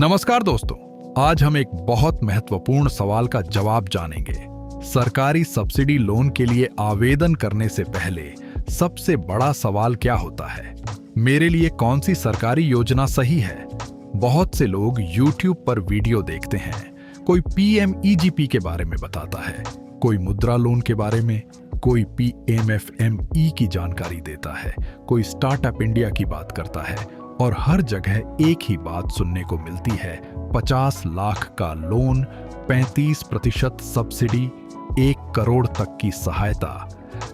नमस्कार दोस्तों, आज हम एक बहुत महत्वपूर्ण सवाल का जवाब जानेंगे। सरकारी सब्सिडी लोन के लिए आवेदन करने से पहले सबसे बड़ा सवाल क्या होता है? मेरे लिए कौन सी सरकारी योजना सही है? बहुत से लोग YouTube पर वीडियो देखते हैं। कोई PMEGP के बारे में बताता है, कोई मुद्रा लोन के बारे में, कोई PMFME की जानकारी देता है, कोई स्टार्टअप इंडिया की बात करता है और हर जगह एक ही बात सुनने को मिलती है, 50 लाख का लोन, 35% सब्सिडी, 1 करोड़ तक की सहायता।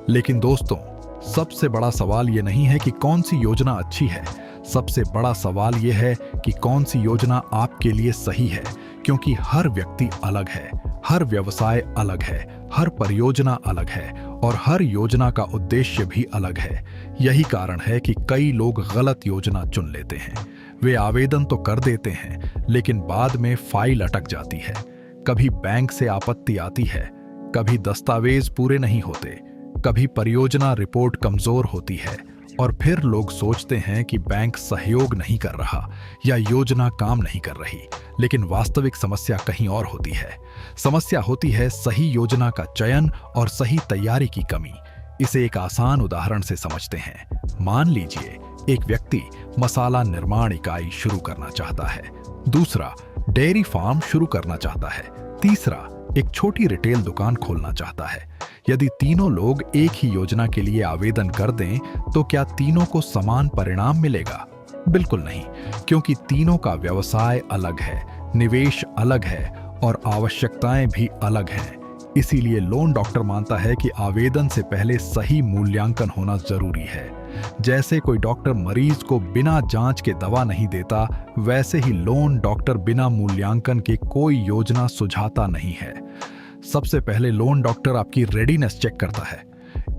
लेकिन दोस्तों, सबसे बड़ा सवाल ये नहीं है कि कौन सी योजना अच्छी है। सबसे बड़ा सवाल ये है कि कौन सी योजना आपके लिए सही है, क्योंकि हर व्यक्ति अलग है, हर व्यवसाय अलग है, हर परियोजना अलग है और हर योजना का उद्देश्य भी अलग है। यही कारण है कि कई लोग गलत योजना चुन लेते हैं। वे आवेदन तो कर देते हैं, लेकिन बाद में फाइल अटक जाती है। कभी बैंक से आपत्ति आती है, कभी दस्तावेज पूरे नहीं होते, कभी परियोजना रिपोर्ट कमजोर होती है और फिर लोग सोचते हैं कि बैंक सहयोग नहीं कर रहा या योजना काम नहीं कर रही। लेकिन वास्तविक समस्या कहीं और होती है। समस्या होती है सही योजना का चयन और सही तैयारी की कमी। इसे एक आसान उदाहरण से समझते हैं। मान लीजिए एक व्यक्ति मसाला निर्माण इकाई शुरू करना चाहता है, दूसरा डेयरी फार्म शुरू करना चाहता है, तीसरा एक छोटी रिटेल दुकान खोलना चाहता है। यदि तीनों लोग एक ही योजना के लिए आवेदन कर दें, तो क्या तीनों को समान परिणाम मिलेगा? बिल्कुल नहीं, क्योंकि तीनों का व्यवसाय अलग है, निवेश अलग है और आवश्यकताएं भी अलग हैं। इसीलिए लोन डॉक्टर मानता है कि आवेदन से पहले सही मूल्यांकन होना जरूरी है। जैसे कोई डॉक्टर मरीज को बिना जांच के दवा नहीं देता, वैसे ही लोन डॉक्टर बिना मूल्यांकन के कोई योजना सुझाता नहीं है। सबसे पहले लोन डॉक्टर आपकी रेडीनेस चेक करता है।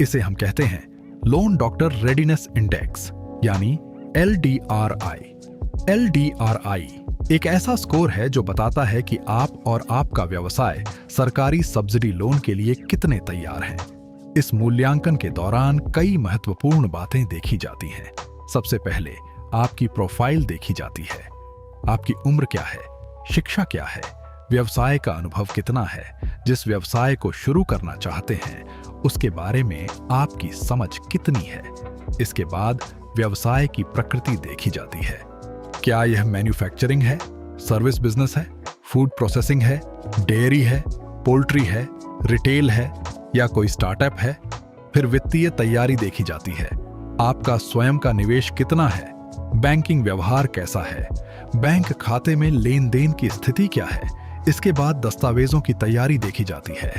इसे हम कहते हैं लोन डॉक्टर रेडीनेस इंडेक्स, यानी LDRI। LDRI एक ऐसा स्कोर है जो बताता है कि आप और आपका व्यवसाय सरकारी सब्सिडी लोन के लिए कितने तैयार हैं। इस मूल्यांकन के दौरान कई महत्वपूर्ण बातें देखी जाती हैं। सबसे पहले आपकी प्रोफाइल देखी जाती है। आपकी उम्र क्या है, शिक्षा क्या है, व्यवसाय का अनुभव कितना है, जिस व्यवसाय को शुरू करना चाहते हैं उसके बारे में आपकी समझ कितनी है। इसके बाद व्यवसाय की प्रकृति देखी जाती है। क्या यह मैन्युफैक्चरिंग है, सर्विस बिजनेस है, फूड प्रोसेसिंग है, डेयरी है, पोल्ट्री है, रिटेल है या कोई स्टार्टअप है। फिर वित्तीय तैयारी देखी जाती है। आपका स्वयं का निवेश कितना है, बैंकिंग व्यवहार कैसा है, बैंक खाते में लेन देन की स्थिति क्या है। इसके बाद दस्तावेजों की तैयारी देखी जाती है।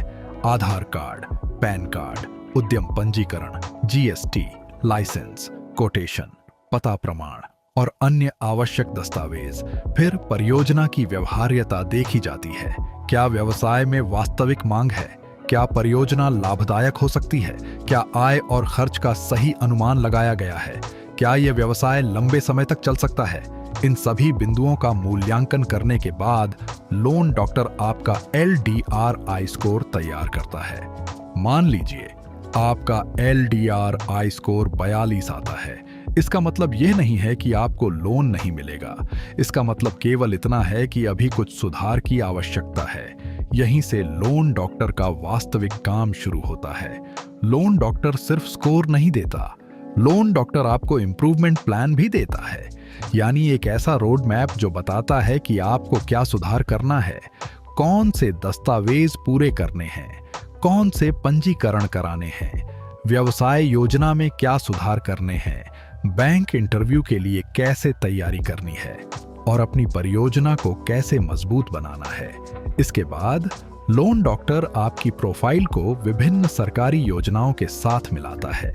आधार कार्ड, पैन कार्ड, उद्यम पंजीकरण, GST, लाइसेंस, कोटेशन, पता प्रमाण और अन्य आवश्यक दस्तावेज। फिर परियोजना की व्यवहार्यता देखी जाती है। क्या व्यवसाय में वास्तविक मांग है? क्या परियोजना लाभदायक हो सकती है? क्या आय और खर्च का सही अनुमान लगाया गया है? क्या यह व्यवसाय लंबे समय तक चल सकता है? इन सभी बिंदुओं का मूल्यांकन करने के बाद लोन डॉक्टर आपका LDRI स्कोर तैयार करता है। मान लीजिए आपका LDRI स्कोर 42 आता है। इसका मतलब यह नहीं है कि आपको लोन नहीं मिलेगा। इसका मतलब केवल इतना है कि अभी कुछ सुधार की आवश्यकता है। यहीं से लोन डॉक्टर का वास्तविक काम शुरू होता है। लोन डॉक्टर सिर्फ स्कोर नहीं देता, लोन डॉक्टर आपको इंप्रूवमेंट प्लान भी देता है, यानी एक ऐसा रोड मैप जो बताता है कि आपको क्या सुधार करना है, कौन से दस्तावेज पूरे करने हैं, कौन से पंजीकरण कराने हैं, व्यवसाय योजना में क्या सुधार करने हैं, बैंक इंटरव्यू के लिए कैसे तैयारी करनी है और अपनी परियोजना को कैसे मजबूत बनाना है। इसके बाद लोन डॉक्टर आपकी प्रोफाइल को विभिन्न सरकारी योजनाओं के साथ मिलाता है।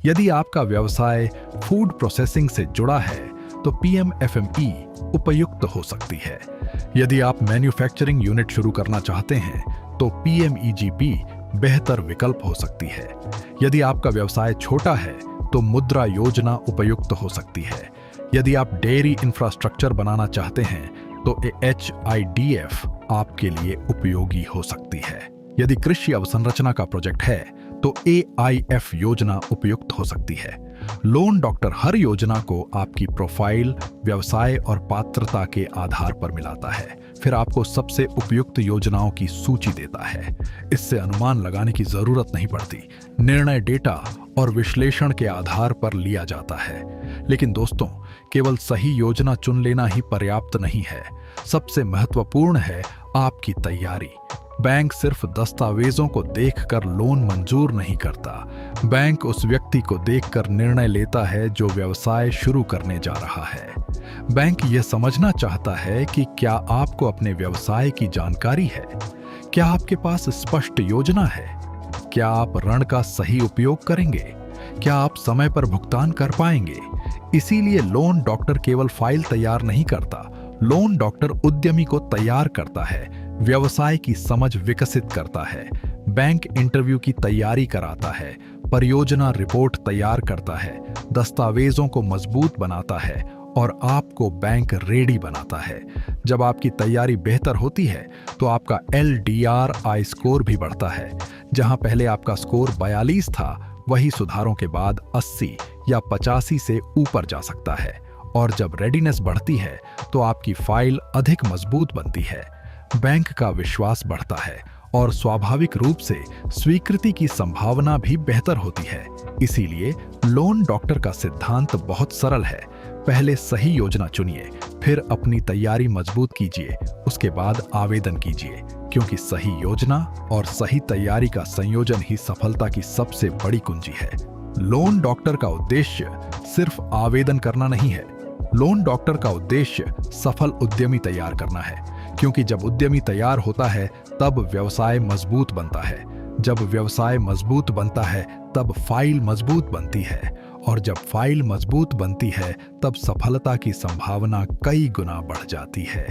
यदि आपका व्यवसाय फूड प्रोसेसिंग से जुड़ा है तो PMFME उपयुक्त हो सकती है। यदि आप मैन्युफैक्चरिंग यूनिट शुरू करना चाहते हैं तो PMEGP बेहतर विकल्प हो सकती है। यदि आपका व्यवसाय छोटा है तो मुद्रा योजना उपयुक्त हो सकती है। यदि आप डेयरी इंफ्रास्ट्रक्चर बनाना चाहते हैं तो HIDF आपके लिए उपयोगी हो सकती है। यदि कृषि अवसंरचना का प्रोजेक्ट है तो AIF योजना उपयुक्त हो सकती है। लोन डॉक्टर हर योजना को आपकी प्रोफाइल, व्यवसाय और पात्रता के आधार पर मिलाता है, फिर आपको सबसे उपयुक्त योजनाओं की सूची देता है। इससे अनुमान लगाने की जरूरत नहीं पड़ती, निर्णय डेटा और विश्लेषण के आधार पर लिया जाता है। लेकिन दोस्तों, केवल सही योजना चुन लेना ही पर्याप्त नहीं है। सबसे महत्वपूर्ण है आपकी तैयारी। बैंक सिर्फ दस्तावेजों को देखकर लोन मंजूर नहीं करता। बैंक उस व्यक्ति को देखकर निर्णय लेता है जो व्यवसाय शुरू करने जा रहा है। बैंक यह समझना चाहता है कि क्या आपको अपने व्यवसाय की जानकारी है, क्या आपके पास स्पष्ट योजना है, क्या आप ऋण का सही उपयोग करेंगे, क्या आप समय पर भुगतान कर पाएंगे। इसीलिए लोन डॉक्टर केवल फाइल तैयार नहीं करता, लोन डॉक्टर उद्यमी को तैयार करता है, व्यवसाय की समझ विकसित करता है, बैंक इंटरव्यू की तैयारी कराता है, परियोजना रिपोर्ट तैयार करता है, दस्तावेजों को मजबूत बनाता है और आपको बैंक रेडी बनाता है। जब आपकी तैयारी बेहतर होती है तो आपका LDR स्कोर भी बढ़ता है। जहां पहले आपका स्कोर 42 था, वही सुधारों के बाद 80 या 85 से ऊपर जा सकता है। और जब रेडीनेस बढ़ती है तो आपकी फाइल अधिक मजबूत बनती है, बैंक का विश्वास बढ़ता है और स्वाभाविक रूप से स्वीकृति की संभावना भी बेहतर होती है। इसीलिए लोन डॉक्टर का सिद्धांत बहुत सरल है। पहले सही योजना चुनिए, फिर अपनी तैयारी मजबूत कीजिए, उसके बाद आवेदन कीजिए, क्योंकि सही योजना और सही तैयारी का संयोजन ही सफलता की सबसे बड़ी कुंजी है। लोन डॉक्टर का उद्देश्य सिर्फ आवेदन करना नहीं है। लोन डॉक्टर का उद्देश्य सफल उद्यमी तैयार करना है, क्योंकि जब उद्यमी तैयार होता है तब व्यवसाय मजबूत बनता है। जब व्यवसाय मजबूत बनता है तब फाइल मजबूत बनती है, और जब फाइल मजबूत बनती है तब सफलता की संभावना कई गुना बढ़ जाती है।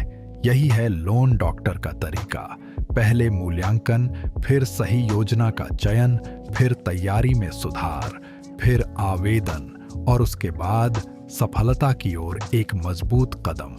यही है लोन डॉक्टर का तरीका। पहले मूल्यांकन, फिर सही योजना का चयन, फिर तैयारी में सुधार, फिर आवेदन और उसके बाद सफलता की ओर एक मजबूत कदम।